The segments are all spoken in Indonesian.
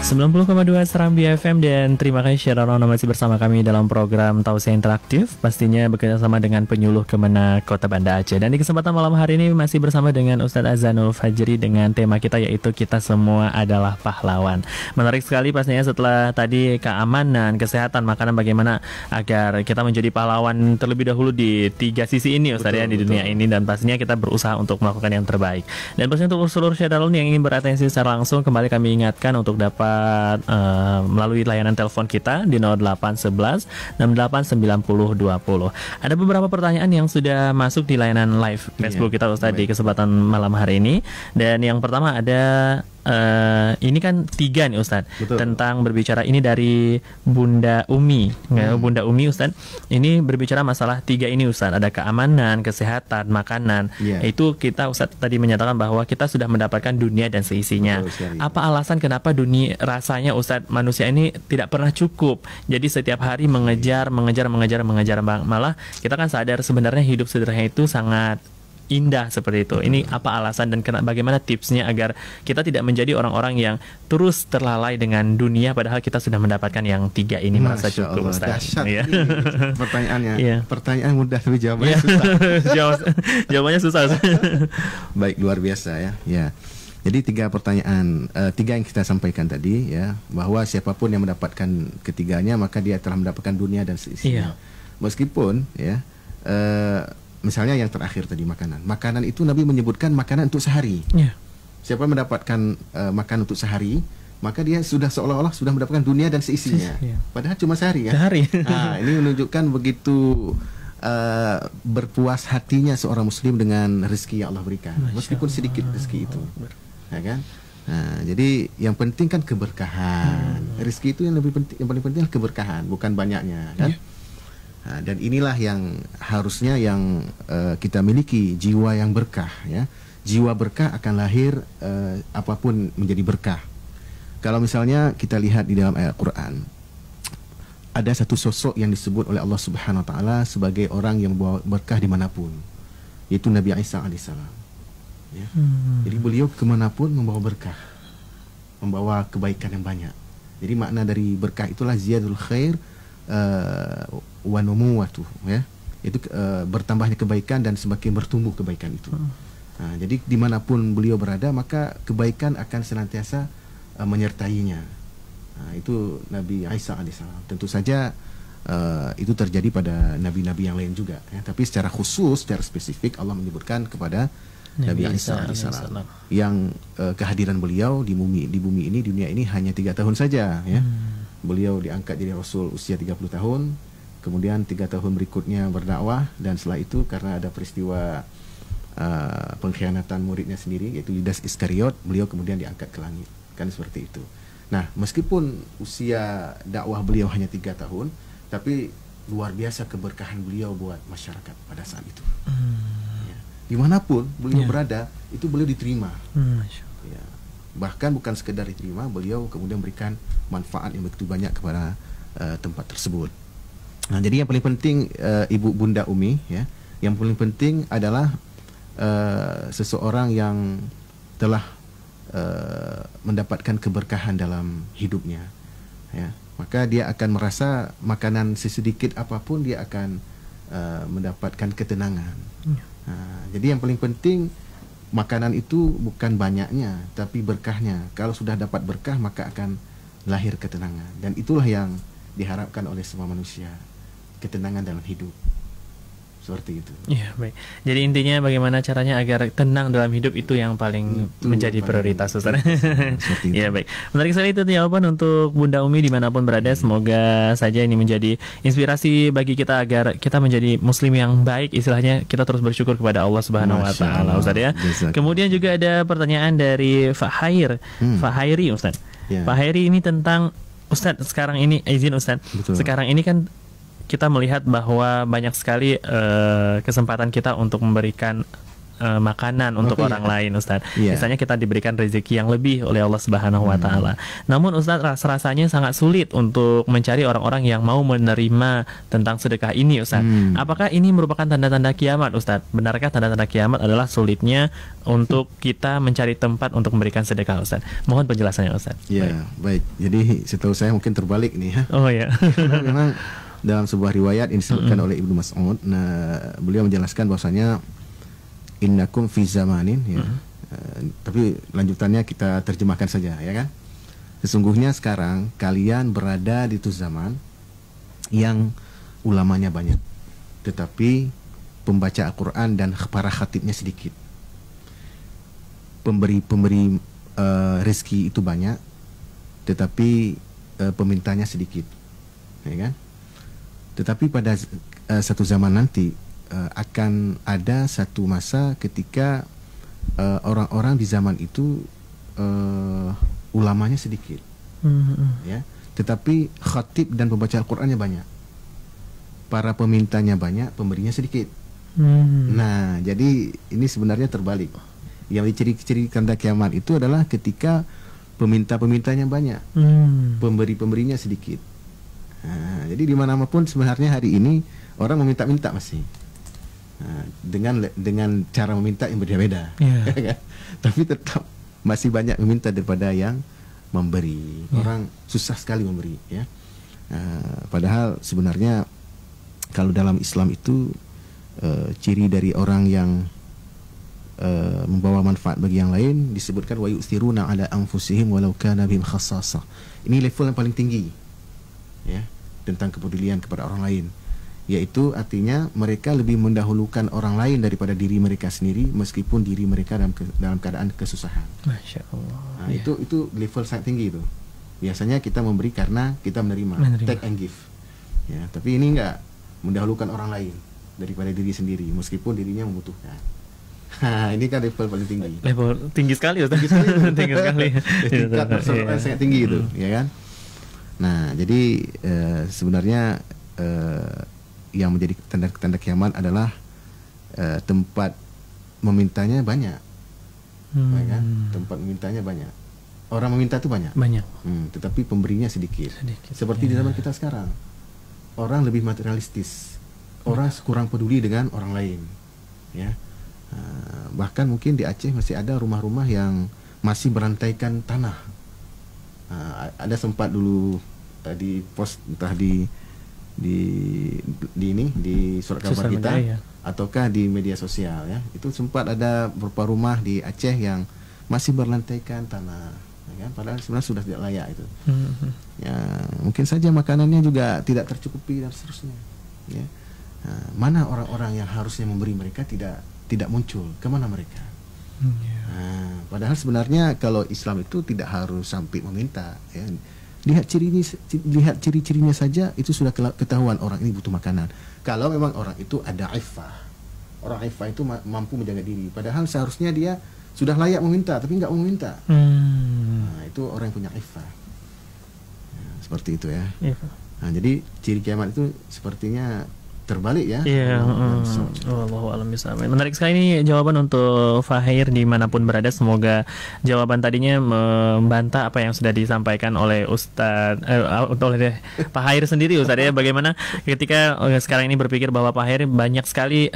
90,2 Serambi FM dan terima kasih Syarano masih bersama kami dalam program Tausiah Interaktif, pastinya bekerja sama dengan penyuluh Kemenak Kota Banda Aceh. Dan di kesempatan malam hari ini masih bersama dengan Ustadz Azanul Fajri dengan tema kita yaitu kita semua adalah pahlawan. Menarik sekali pastinya setelah tadi keamanan, kesehatan, makanan, bagaimana agar kita menjadi pahlawan terlebih dahulu di tiga sisi ini Ustadz ya, di dunia ini, dan pastinya kita berusaha untuk melakukan yang terbaik. Dan pastinya untuk seluruh Syarano yang ingin beratensi secara langsung, kembali kami ingatkan untuk dapat melalui layanan telepon kita di 0811 68 90 20. Ada beberapa pertanyaan yang sudah masuk di layanan live Facebook kita Ustadz di kesempatan malam hari ini. Dan yang pertama ada ini kan tiga nih Ustadz. Betul. Tentang berbicara ini dari Bunda Umi. Bunda Umi Ustadz, ini berbicara masalah tiga ini Ustadz. Ada keamanan, kesehatan, makanan. Itu kita Ustadz tadi menyatakan bahwa kita sudah mendapatkan dunia dan seisinya. Apa alasan kenapa dunia rasanya Ustadz manusia ini tidak pernah cukup? Jadi setiap hari mengejar, malah kita kan sadar sebenarnya hidup sederhana itu sangat indah seperti itu. Ini apa alasan dan bagaimana tipsnya agar kita tidak menjadi orang-orang yang terus terlalai dengan dunia padahal kita sudah mendapatkan yang tiga ini merasa cukup Ustaz. Ya. Pertanyaannya, pertanyaan mudah tapi jawabannya susah. Jawabannya susah. Baik, luar biasa ya. Ya. Jadi tiga pertanyaan, tiga yang kita sampaikan tadi ya, bahwa siapapun yang mendapatkan ketiganya maka dia telah mendapatkan dunia dan seisinya. Meskipun ya misalnya yang terakhir tadi makanan itu Nabi menyebutkan makanan untuk sehari. Siapa mendapatkan makan untuk sehari, maka dia sudah seolah-olah sudah mendapatkan dunia dan seisinya. Padahal cuma sehari kan. Nah, ini menunjukkan begitu berpuas hatinya seorang muslim dengan rezeki yang Allah berikan, meskipun sedikit rezeki itu. Ya kan? Nah, jadi yang penting kan keberkahan. Rezeki itu yang lebih penting, yang paling penting adalah keberkahan, bukan banyaknya kan. Nah, dan inilah yang harusnya yang kita miliki, jiwa yang berkah ya. Jiwa berkah akan lahir apapun menjadi berkah. Kalau misalnya kita lihat di dalam ayat Quran, ada satu sosok yang disebut oleh Allah Subhanahu wa taala sebagai orang yang membawa berkah dimanapun, yaitu Nabi Isa alaihissalam ya. Jadi beliau kemanapun membawa berkah, membawa kebaikan yang banyak. Jadi makna dari berkah itulah ziyadul khair wa numuwatu ya, itu bertambahnya kebaikan dan semakin bertumbuh kebaikan itu. Nah, jadi dimanapun beliau berada maka kebaikan akan senantiasa menyertainya. Nah, itu Nabi Isa alaihissalam. Tentu saja itu terjadi pada nabi-nabi yang lain juga ya. Tapi secara khusus, secara spesifik Allah menyebutkan kepada Nabi Isa alaihissalam yang kehadiran beliau di bumi ini, dunia ini hanya 3 tahun saja ya. Beliau diangkat jadi Rasul usia 30 tahun, kemudian 3 tahun berikutnya berdakwah, dan setelah itu karena ada peristiwa pengkhianatan muridnya sendiri yaitu Yudas Iskariot, beliau kemudian diangkat ke langit, kan seperti itu. Nah, meskipun usia dakwah beliau hanya 3 tahun, tapi luar biasa keberkahan beliau buat masyarakat pada saat itu. Ya. Dimanapun beliau berada, itu beliau diterima. Ya. Bahkan bukan sekedar diterima, beliau kemudian memberikan manfaat yang begitu banyak kepada tempat tersebut. Nah, jadi yang paling penting Ibu Bunda Umi ya, yang paling penting adalah seseorang yang telah mendapatkan keberkahan dalam hidupnya ya, maka dia akan merasa makanan sesedikit apapun dia akan mendapatkan ketenangan. Nah, jadi yang paling penting makanan itu bukan banyaknya tapi berkahnya. Kalau sudah dapat berkah maka akan lahir ketenangan, dan itulah yang diharapkan oleh semua manusia, ketenangan dalam hidup. Seperti itu. Iya, baik. Jadi intinya bagaimana caranya agar tenang dalam hidup itu yang paling menjadi prioritas Ustaz. Iya, baik. Menarik sekali itu jawaban untuk Bunda Umi dimanapun berada. Semoga saja ini menjadi inspirasi bagi kita agar kita menjadi muslim yang baik. Istilahnya kita terus bersyukur kepada Allah Subhanahu wa taala Ustaz ya. Kemudian juga ada pertanyaan dari Fahairi Ustaz. Fahairi ini tentang Ustaz, sekarang ini izin Ustaz. Sekarang ini kan kita melihat bahwa banyak sekali kesempatan kita untuk memberikan makanan untuk orang lain, Ustadz. Iya. Misalnya kita diberikan rezeki yang lebih oleh Allah Subhanahu wa taala. Namun Ustadz, rasanya sangat sulit untuk mencari orang-orang yang mau menerima tentang sedekah ini, Ustadz. Apakah ini merupakan tanda-tanda kiamat, Ustadz? Benarkah tanda-tanda kiamat adalah sulitnya untuk kita mencari tempat untuk memberikan sedekah, Ustadz? Mohon penjelasannya, Ustadz. Ya, baik. Jadi setahu saya mungkin terbalik nih ya. Oh ya. Karena memang dalam sebuah riwayat yang disebutkan oleh Ibnu Mas'ud, beliau menjelaskan bahwasanya innakum fi zamanin ya. Tapi lanjutannya kita terjemahkan saja ya kan. Sesungguhnya sekarang kalian berada di zaman yang ulamanya banyak, tetapi pembaca Al-Qur'an dan para khatibnya sedikit. Pemberi rezeki itu banyak, tetapi pemintanya sedikit. Ya kan? Tetapi pada satu zaman nanti akan ada satu masa ketika orang-orang di zaman itu ulamanya sedikit, ya, tetapi khatib dan pembaca Al-Qur'annya banyak, para pemintanya banyak, pemberinya sedikit. Nah, jadi ini sebenarnya terbalik. Yang ciri-ciri tanda kiamat itu adalah ketika peminta-pemintanya banyak, pemberi-pemberinya sedikit. Nah, jadi dimanapun sebenarnya hari ini orang meminta-minta masih. Nah, dengan cara meminta yang berbeda-beda, yeah. Tapi tetap masih banyak meminta daripada yang memberi. Orang susah sekali memberi, ya. Padahal sebenarnya kalau dalam Islam itu ciri dari orang yang membawa manfaat bagi yang lain disebutkan wa yu'thiruna ala anfusihim walau kana bihim khassasah. Ini level yang paling tinggi, ya, tentang kepedulian kepada orang lain. Yaitu artinya mereka lebih mendahulukan orang lain daripada diri mereka sendiri meskipun diri mereka dalam keadaan kesusahan. Masya Allah. Nah, itu level sangat tinggi itu. Biasanya kita memberi karena kita menerima. Take and give. Ya, tapi ini enggak, mendahulukan orang lain daripada diri sendiri meskipun dirinya membutuhkan. Ini kan level paling tinggi. Level tinggi sekali, tinggi sekali. Tinggi sekali. Tingkat persoalan sangat tinggi itu, ya kan? Nah, jadi sebenarnya yang menjadi tanda-tanda kiamat adalah tempat memintanya banyak, ya kan? Tempat memintanya banyak, orang meminta itu banyak, tetapi pemberinya sedikit. Seperti di zaman kita sekarang, orang lebih materialistis, orang kurang peduli dengan orang lain, ya. Bahkan mungkin di Aceh masih ada rumah-rumah yang masih berantaikan tanah. Ada sempat dulu di post entah di surat kabar kita media, ya, ataukah di media sosial, ya, itu sempat ada beberapa rumah di Aceh yang masih berlantaikan tanah, ya kan? Padahal sebenarnya sudah tidak layak itu. Ya, mungkin saja makanannya juga tidak tercukupi dan seterusnya, ya. Mana orang-orang yang harusnya memberi mereka tidak muncul, kemana mereka? Padahal sebenarnya kalau Islam itu tidak harus sampai meminta, ya. Lihat ciri-cirinya saja itu sudah ketahuan orang ini butuh makanan. Kalau memang orang itu ada iffah, orang iffah itu mampu menjaga diri. Padahal seharusnya dia sudah layak meminta, tapi nggak mau meminta. Nah, itu orang yang punya iffah. Ya, seperti itu ya. Nah, jadi ciri kiamat itu sepertinya terbalik ya. Iya. Wallahu a'lam bishawab. Menarik sekali ini jawaban untuk Fahir dimanapun berada. Semoga jawaban tadinya membantah apa yang sudah disampaikan oleh Ustadz, oleh Pak Hair sendiri, Ustadz, ya. Bagaimana ketika sekarang ini berpikir bahwa Pak Hair banyak sekali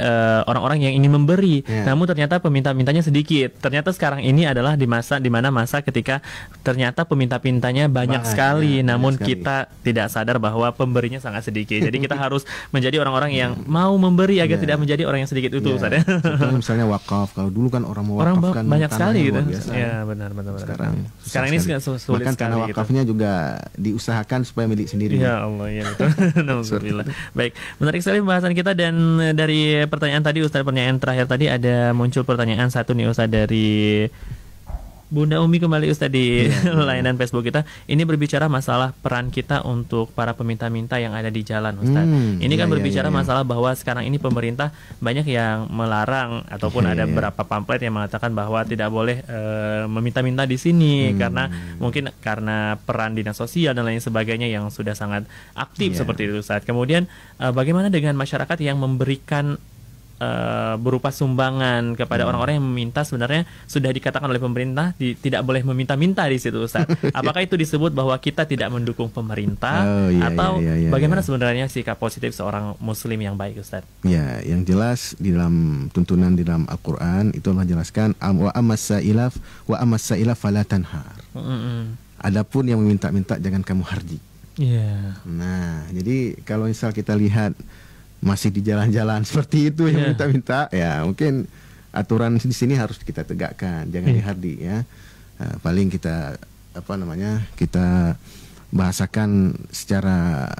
orang-orang yang ingin memberi, namun ternyata peminta-mintanya sedikit. Ternyata sekarang ini adalah di mana masa ketika ternyata peminta-pintanya banyak sekali, namun kita tidak sadar bahwa pemberinya sangat sedikit. Jadi kita harus menjadi orang-orang yang mau memberi agar tidak menjadi orang yang sedikit itu, Ustaz, ya. Misalnya wakaf, kalau dulu kan orang mewakafkan banyak sekali gitu. Biasa, ya, benar. Sekarang ini sulit bahkan sekali. Bahkan wakafnya gitu juga diusahakan supaya milik sendiri. Ya Allah, ya betul. Alhamdulillah. Baik, menarik sekali pembahasan kita, dan dari pertanyaan tadi, Ustaz, pertanyaan terakhir tadi ada muncul pertanyaan satu nih, Ustaz, dari Bunda Umi kembali, Ustaz, di layanan Facebook kita. Ini berbicara masalah peran kita untuk para peminta-minta yang ada di jalan, Ustaz. Ini kan berbicara masalah bahwa sekarang ini pemerintah banyak yang melarang ataupun ada beberapa pamflet yang mengatakan bahwa tidak boleh meminta-minta di sini karena mungkin karena peran dinas sosial dan lain sebagainya yang sudah sangat aktif seperti itu, Ustaz. Kemudian bagaimana dengan masyarakat yang memberikan berupa sumbangan kepada orang-orang yang meminta, sebenarnya sudah dikatakan oleh pemerintah tidak boleh meminta-minta di situ, Ustaz. Apakah itu disebut bahwa kita tidak mendukung pemerintah atau bagaimana sebenarnya sikap positif seorang muslim yang baik, Ustaz? Ya, yang jelas di dalam tuntunan di dalam Al-Qur'an itu Allah jelaskan wa ammas sa'ilaf fala tanhar. Adapun yang meminta-minta jangan kamu hardik. Nah, jadi kalau misal kita lihat masih di jalan-jalan seperti itu yang minta-minta, ya mungkin aturan di sini harus kita tegakkan, jangan dihardik ya. Paling kita kita bahasakan secara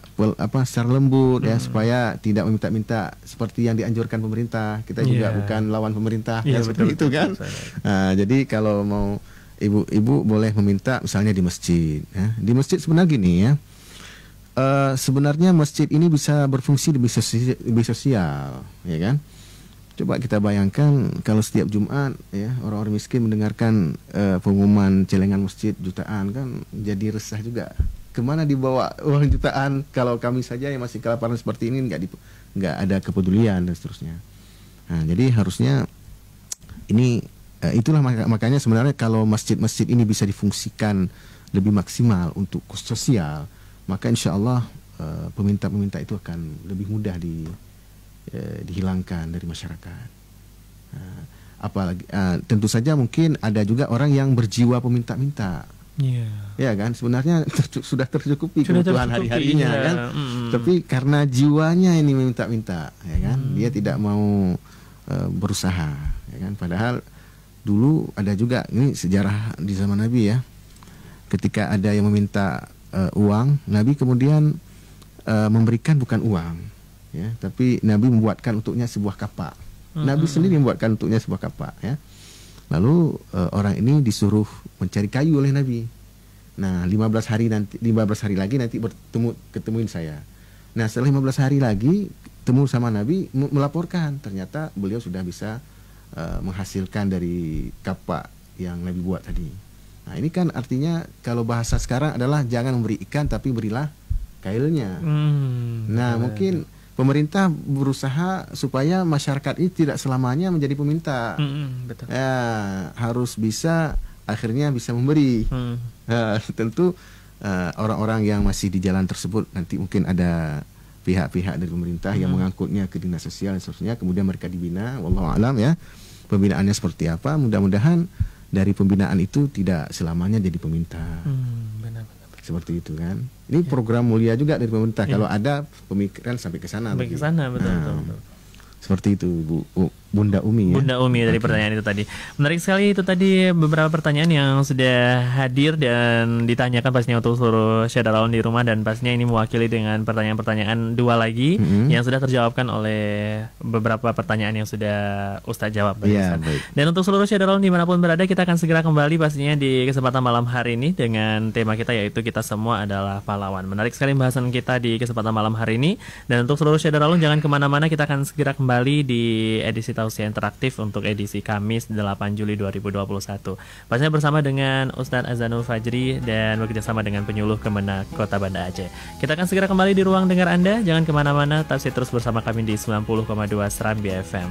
lembut ya, supaya tidak meminta-minta seperti yang dianjurkan pemerintah. Kita juga bukan lawan pemerintah ya, seperti itu kan. Jadi kalau mau ibu-ibu boleh meminta misalnya di masjid ya. Di masjid sebenarnya gini ya, sebenarnya masjid ini bisa berfungsi lebih sosial ya kan. Coba kita bayangkan kalau setiap Jumat ya orang-orang miskin mendengarkan pengumuman celengan masjid jutaan, kan jadi resah juga. Kemana dibawa uang jutaan kalau kami saja yang masih kelaparan seperti ini nggak ada kepedulian dan seterusnya. Nah, jadi harusnya ini itulah makanya sebenarnya kalau masjid-masjid ini bisa difungsikan lebih maksimal untuk sosial, maka insya Allah peminta-peminta itu akan lebih mudah dihilangkan dari masyarakat. Apalagi tentu saja mungkin ada juga orang yang berjiwa peminta-minta. Ya kan, sebenarnya sudah tercukupi kebutuhan hari-harinya kan. Tapi karena jiwanya ini meminta-minta, ya kan, dia tidak mau berusaha, ya kan. Padahal dulu ada juga ini sejarah di zaman Nabi ya. Ketika ada yang meminta uang, Nabi kemudian memberikan bukan uang, ya, tapi Nabi membuatkan untuknya sebuah kapak. Nabi sendiri membuatkan untuknya sebuah kapak, ya. Lalu orang ini disuruh mencari kayu oleh Nabi. Nah, 15 hari lagi nanti ketemuin saya. Nah, setelah 15 hari lagi ketemu sama Nabi, melaporkan ternyata beliau sudah bisa menghasilkan dari kapak yang Nabi buat tadi. Nah, ini kan artinya kalau bahasa sekarang adalah jangan memberi ikan tapi berilah kailnya. Nah, mungkin pemerintah berusaha supaya masyarakat ini tidak selamanya menjadi peminta. Betul. Ya, harus akhirnya bisa memberi. Tentu orang-orang yang masih di jalan tersebut nanti mungkin ada pihak-pihak dari pemerintah yang mengangkutnya ke dinas sosial dan seterusnya, kemudian mereka dibina. Wallahu a'lam ya. Pembinaannya seperti apa? Mudah-mudahan dari pembinaan itu tidak selamanya jadi peminta. Benar-benar. Seperti itu kan. Ini program mulia juga dari pemerintah. Kalau ada pemikiran sampai ke sana. Sampai ke sana, betul. Seperti itu, Bunda Umi ya. Bunda Umi dari pertanyaan itu tadi. Menarik sekali itu tadi beberapa pertanyaan yang sudah hadir dan ditanyakan pastinya untuk seluruh syedarawan di rumah, dan pastinya ini mewakili dengan pertanyaan-pertanyaan dua lagi yang sudah terjawabkan oleh beberapa pertanyaan yang sudah Ustadz jawab. Ya, dan untuk seluruh syedarawan dimanapun berada, kita akan segera kembali pastinya di kesempatan malam hari ini dengan tema kita yaitu kita semua adalah pahlawan. Menarik sekali pembahasan kita di kesempatan malam hari ini, dan untuk seluruh syedarawan jangan kemana-mana, kita akan segera kembali di edisi Tausiah Interaktif untuk edisi Kamis 8 Juli 2021. Pastinya bersama dengan Ustadz Azanul Fajri dan bekerjasama dengan penyuluh Kemenak Kota Banda Aceh. Kita akan segera kembali di ruang dengar Anda. Jangan kemana-mana, tetap terus bersama kami di 90,2 Serambi FM.